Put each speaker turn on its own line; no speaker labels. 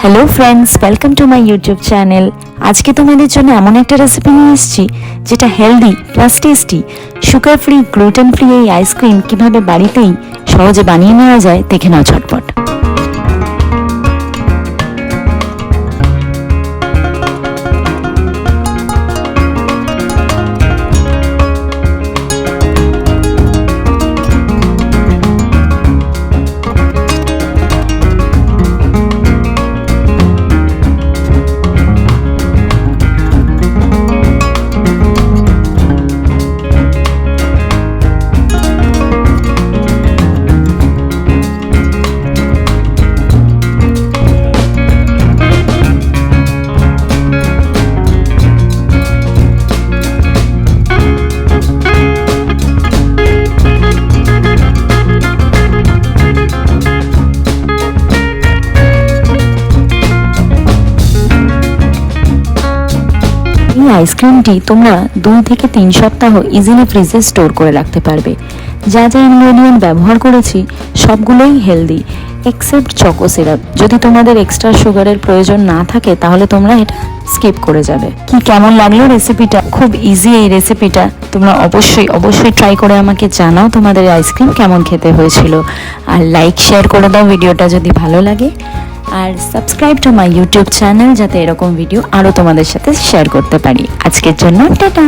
Hello friends, welcome to my YouTube channel. আজকে তোমাদের জন্য এমন একটা রেসিপি নিয়ে এসেছি যেটা healthy plus tasty. Sugar free, gluten free এই আইসক্রিম কিভাবে বাড়িতেই সহজে বানিয়ে নেওয়া যায় দেখে নাও ঝটপট। এই আইসক্রিমটি তোমরা 2 থেকে 3 সপ্তাহ ইজিলি ফ্রিজে স্টোর করে রাখতে পারবে। যা যা ইনগ্রেডিয়েন্ট ব্যবহার করেছি সবগুলোই হেলদি এক্সেপ্ট চকো সিরাপ। যদি তোমাদের এক্সট্রা সুগারের প্রয়োজন না থাকে তাহলে তোমরা এটা স্কিপ করে যাবে। কি কেমন লাগলো রেসিপিটা? খুব ইজি এই রেসিপিটা, তোমরা অবশ্যই ট্রাই করে আমাকে জানাও তোমাদের আইসক্রিম কেমন খেতে হয়েছিল। আর লাইক শেয়ার করে দাও ভিডিওটা যদি ভালো লাগে, আর subscribe to my YouTube channel যাতে এরকম ভিডিও আরও তোমাদের সাথে শেয়ার করতে পারি। আজকের জন্য টাটা।